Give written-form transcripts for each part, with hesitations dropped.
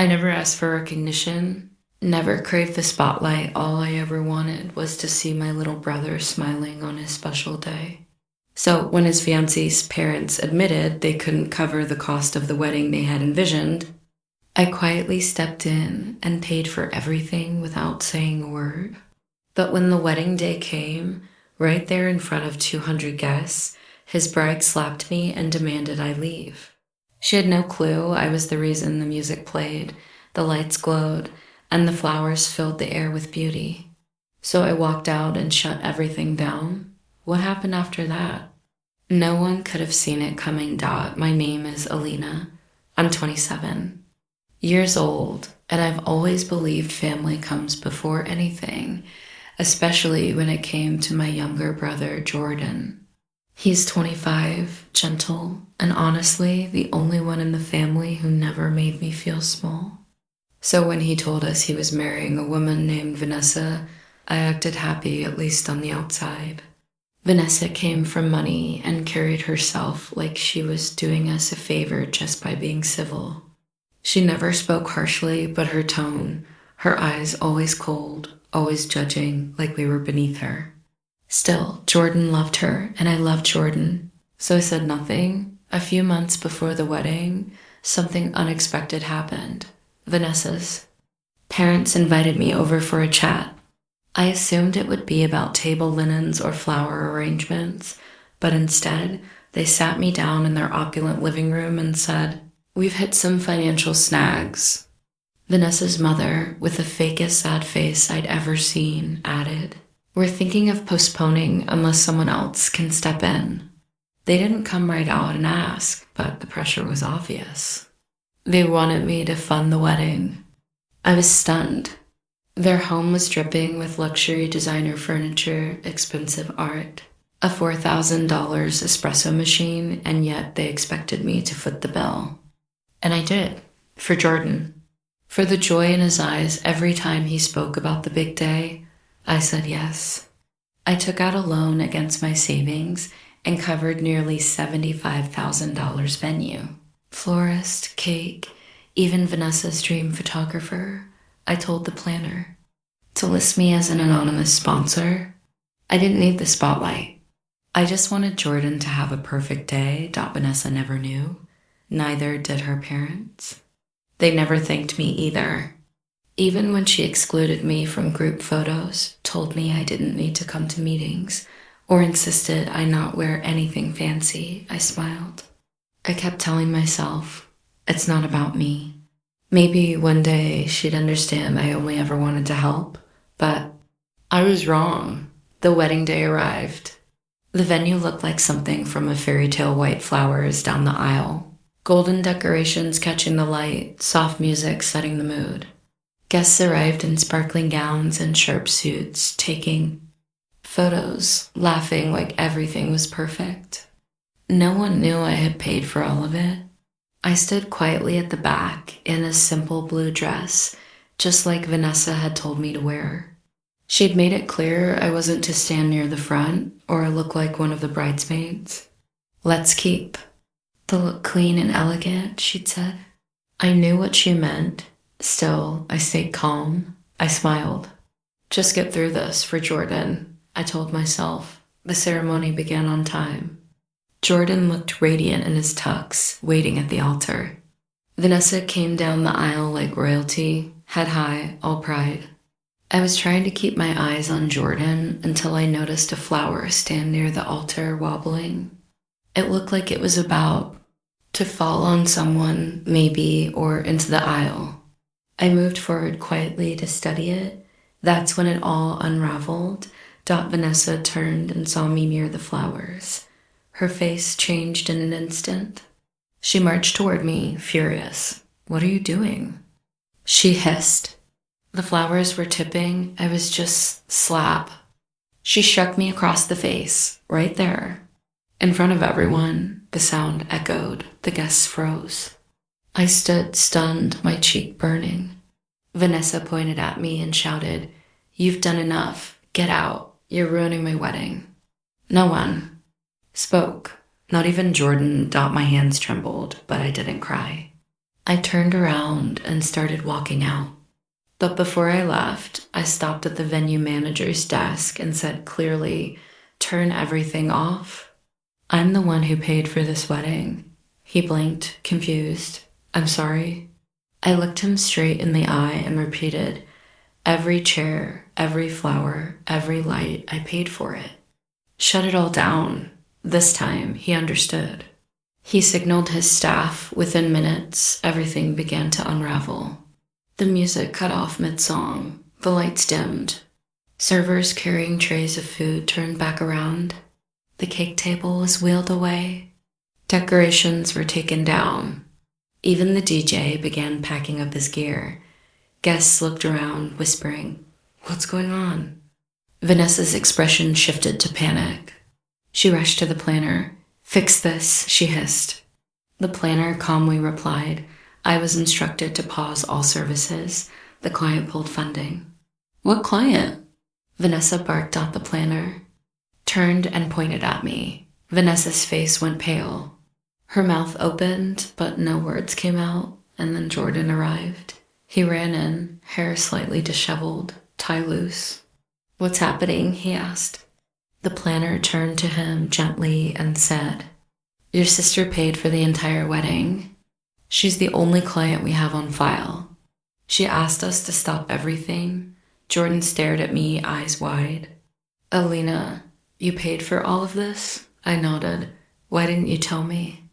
I never asked for recognition, never craved the spotlight. All I ever wanted was to see my little brother smiling on his special day. So when his fiancée's parents admitted they couldn't cover the cost of the wedding they had envisioned, I quietly stepped in and paid for everything without saying a word. But when the wedding day came, right there in front of 200 guests, his bride slapped me and demanded I leave. She had no clue I was the reason the music played, the lights glowed, and the flowers filled the air with beauty. So I walked out and shut everything down. What happened after that? No one could have seen it coming. My name is Alina. I'm 27 years old, and I've always believed family comes before anything, especially when it came to my younger brother, Jordan. He's 25, gentle, and honestly the only one in the family who never made me feel small. So when he told us he was marrying a woman named Vanessa, I acted happy, at least on the outside. Vanessa came from money and carried herself like she was doing us a favor just by being civil. She never spoke harshly, but her tone, her eyes always cold, always judging like we were beneath her. Still, Jordan loved her, and I loved Jordan, so I said nothing. A few months before the wedding, something unexpected happened. Vanessa's parents invited me over for a chat. I assumed it would be about table linens or flower arrangements, but instead, they sat me down in their opulent living room and said, "We've hit some financial snags." Vanessa's mother, with the fakest sad face I'd ever seen, added, "We're thinking of postponing unless someone else can step in." They didn't come right out and ask, but the pressure was obvious. They wanted me to fund the wedding. I was stunned. Their home was dripping with luxury designer furniture, expensive art, a $4,000 espresso machine, and yet they expected me to foot the bill. And I did, for Jordan. For the joy in his eyes every time he spoke about the big day, I said yes. I took out a loan against my savings and covered nearly $75,000 venue. Florist, cake, even Vanessa's dream photographer. I told the planner to list me as an anonymous sponsor. I didn't need the spotlight. I just wanted Jordan to have a perfect day. Vanessa never knew. Neither did her parents. They never thanked me either. Even when she excluded me from group photos, told me I didn't need to come to meetings, or insisted I not wear anything fancy, I smiled. I kept telling myself, it's not about me. Maybe one day she'd understand I only ever wanted to help, but I was wrong. The wedding day arrived. The venue looked like something from a fairy tale. White flowers down the aisle, golden decorations catching the light, soft music setting the mood. Guests arrived in sparkling gowns and sharp suits, taking photos, laughing like everything was perfect. No one knew I had paid for all of it. I stood quietly at the back in a simple blue dress, just like Vanessa had told me to wear. She'd made it clear I wasn't to stand near the front or look like one of the bridesmaids. Let's keep the look clean and elegant, she'd said. I knew what she meant. Still, I stayed calm. I smiled. Just get through this for Jordan, I told myself. The ceremony began on time. Jordan looked radiant in his tux, waiting at the altar. Vanessa came down the aisle like royalty, head high, all pride. I was trying to keep my eyes on Jordan until I noticed a flower stand near the altar wobbling. It looked like it was about to fall on someone, maybe, or into the aisle. I moved forward quietly to study it. That's when it all unraveled. Vanessa turned and saw me near the flowers. Her face changed in an instant. She marched toward me, furious. "What are you doing?" she hissed. The flowers were tipping. I was just slap. She struck me across the face, right there. In front of everyone, the sound echoed. The guests froze. I stood stunned, my cheek burning. Vanessa pointed at me and shouted, "You've done enough. Get out. You're ruining my wedding." No one spoke. Not even Jordan. My hands trembled, but I didn't cry. I turned around and started walking out. But before I left, I stopped at the venue manager's desk and said clearly, "Turn everything off. I'm the one who paid for this wedding." He blinked, confused. "I'm sorry." I looked him straight in the eye and repeated, "Every chair, every flower, every light, I paid for it. Shut it all down." This time, he understood. He signaled his staff. Within minutes, everything began to unravel. The music cut off mid-song. The lights dimmed. Servers carrying trays of food turned back around. The cake table was wheeled away. Decorations were taken down. Even the DJ began packing up his gear. Guests looked around, whispering, "What's going on?" Vanessa's expression shifted to panic. She rushed to the planner. "Fix this," she hissed. The planner calmly replied, "I was instructed to pause all services. The client pulled funding." "What client?" Vanessa barked at the planner, turned and pointed at me. Vanessa's face went pale. Her mouth opened, but no words came out, and then Jordan arrived. He ran in, hair slightly disheveled, tie loose. "What's happening?" he asked. The planner turned to him gently and said, "Your sister paid for the entire wedding. She's the only client we have on file. She asked us to stop everything." Jordan stared at me, eyes wide. "Alina, you paid for all of this?" I nodded. "Why didn't you tell me?"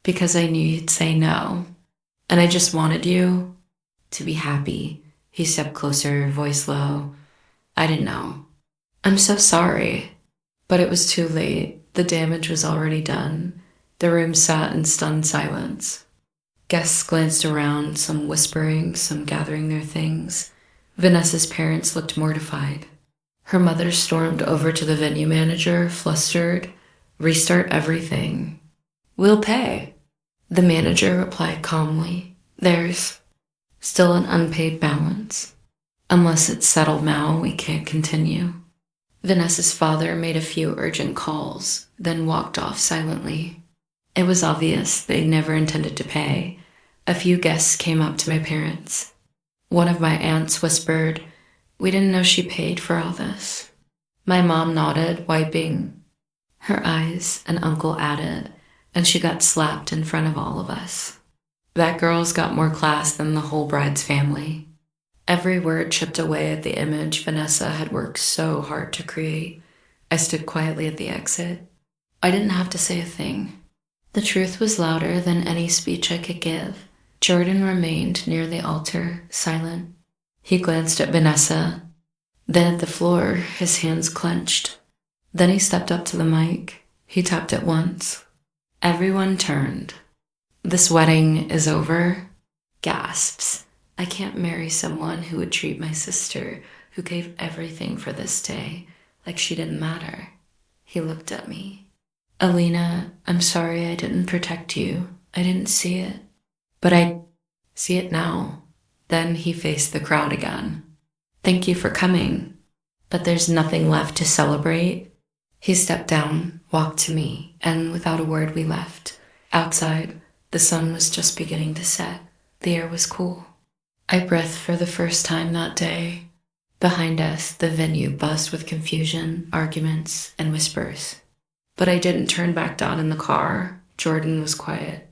"Because I knew you'd say no. And I just wanted you to be happy." He stepped closer, voice low. "I didn't know." "I'm so sorry." But it was too late. The damage was already done. The room sat in stunned silence. Guests glanced around, some whispering, some gathering their things. Vanessa's parents looked mortified. Her mother stormed over to the venue manager, flustered. "Restart everything." "We'll pay." The manager replied calmly, "There's still an unpaid balance. Unless it's settled now, we can't continue." Vanessa's father made a few urgent calls, then walked off silently. It was obvious they never intended to pay. A few guests came up to my parents. One of my aunts whispered, "We didn't know she paid for all this." My mom nodded, wiping her eyes, and Uncle added, "And she got slapped in front of all of us." That girl's got more class than the whole bride's family. Every word chipped away at the image Vanessa had worked so hard to create. I stood quietly at the exit. I didn't have to say a thing. The truth was louder than any speech I could give. Jordan remained near the altar, silent. He glanced at Vanessa, then at the floor, his hands clenched. Then he stepped up to the mic. He tapped it once. Everyone turned. "This wedding is over." Gasps. "I can't marry someone who would treat my sister, who gave everything for this day, like she didn't matter." He looked at me. "Alina, I'm sorry I didn't protect you. I didn't see it. But I see it now." Then he faced the crowd again. "Thank you for coming. But there's nothing left to celebrate." He stepped down, walked to me, and without a word we left. Outside, the sun was just beginning to set. The air was cool. I breathed for the first time that day. Behind us, the venue buzzed with confusion, arguments, and whispers. But I didn't turn back down in the car. Jordan was quiet.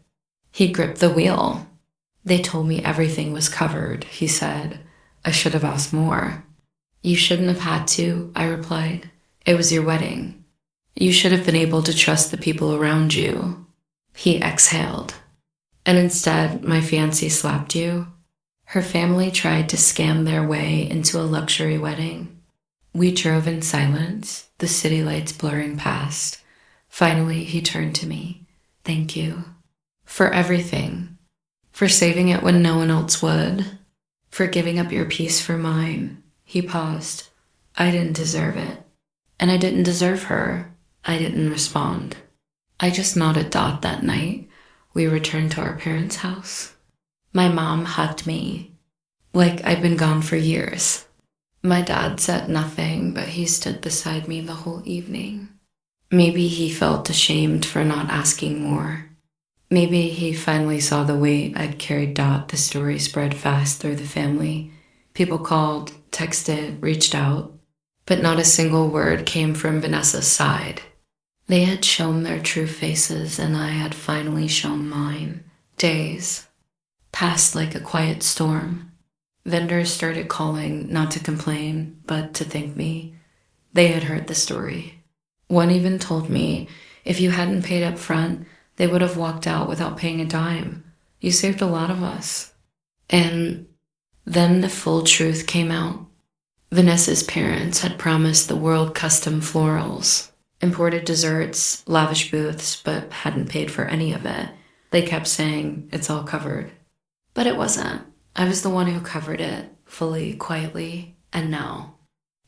He gripped the wheel. "They told me everything was covered," he said. "I should have asked more." "You shouldn't have had to," I replied. "It was your wedding. You should have been able to trust the people around you." He exhaled. "And instead, my fiancée slapped you?" Her family tried to scam their way into a luxury wedding. We drove in silence, the city lights blurring past. Finally, he turned to me. "Thank you. For everything. For saving it when no one else would. For giving up your peace for mine." He paused. "I didn't deserve it. And I didn't deserve her." I didn't respond. I just nodded that night. We returned to our parents' house. My mom hugged me, like I'd been gone for years. My dad said nothing, but he stood beside me the whole evening. Maybe he felt ashamed for not asking more. Maybe he finally saw the weight I'd carried. The story spread fast through the family. People called, texted, reached out, but not a single word came from Vanessa's side. They had shown their true faces, and I had finally shown mine. Days passed like a quiet storm. Vendors started calling, not to complain, but to thank me. They had heard the story. One even told me, if you hadn't paid up front, they would have walked out without paying a dime. You saved a lot of us. And then the full truth came out. Vanessa's parents had promised the world custom florals, imported desserts, lavish booths, but hadn't paid for any of it. They kept saying it's all covered. But it wasn't. I was the one who covered it, fully, quietly, and now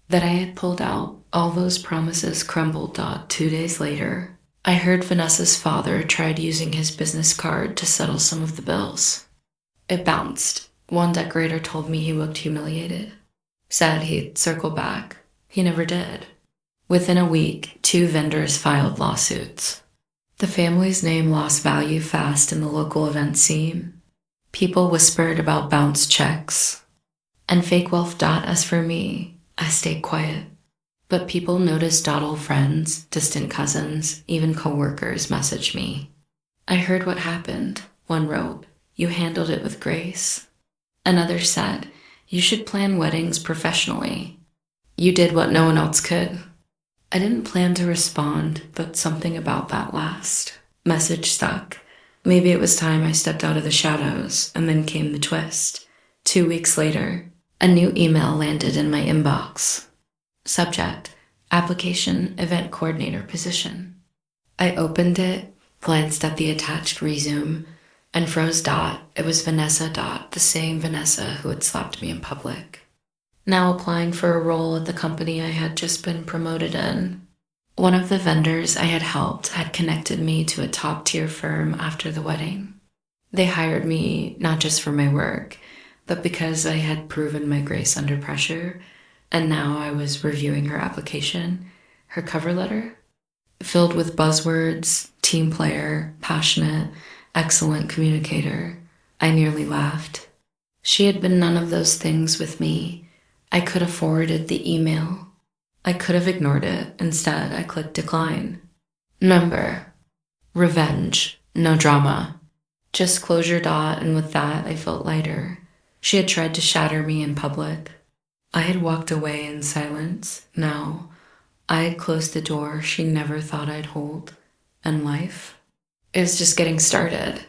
that I had pulled out, all those promises crumbled. 2 days later, I heard Vanessa's father tried using his business card to settle some of the bills. It bounced. One decorator told me he looked humiliated. Said he'd circle back. He never did. Within a week, 2 vendors filed lawsuits. The family's name lost value fast in the local event scene. People whispered about bounced checks and fake wealth. As for me, I stayed quiet. But people noticed. Old friends, distant cousins, even coworkers messaged me. I heard what happened. One wrote, "You handled it with grace." Another said, "You should plan weddings professionally. You did what no one else could." I didn't plan to respond, but something about that last message stuck. Maybe it was time I stepped out of the shadows, and then came the twist. 2 weeks later, a new email landed in my inbox. Subject, application event coordinator position. I opened it, glanced at the attached resume, and froze. It was Vanessa. The same Vanessa who had slapped me in public. Now applying for a role at the company I had just been promoted in. One of the vendors I had helped had connected me to a top-tier firm after the wedding. They hired me not just for my work, but because I had proven my grace under pressure, and now I was reviewing her application, her cover letter, filled with buzzwords, team player, passionate, excellent communicator. I nearly laughed. She had been none of those things with me. I could have forwarded the email. I could have ignored it. Instead, I clicked decline. Number, revenge, no drama. Just closure. And with that, I felt lighter. She had tried to shatter me in public. I had walked away in silence. Now, I had closed the door she never thought I'd hold. And life is just getting started.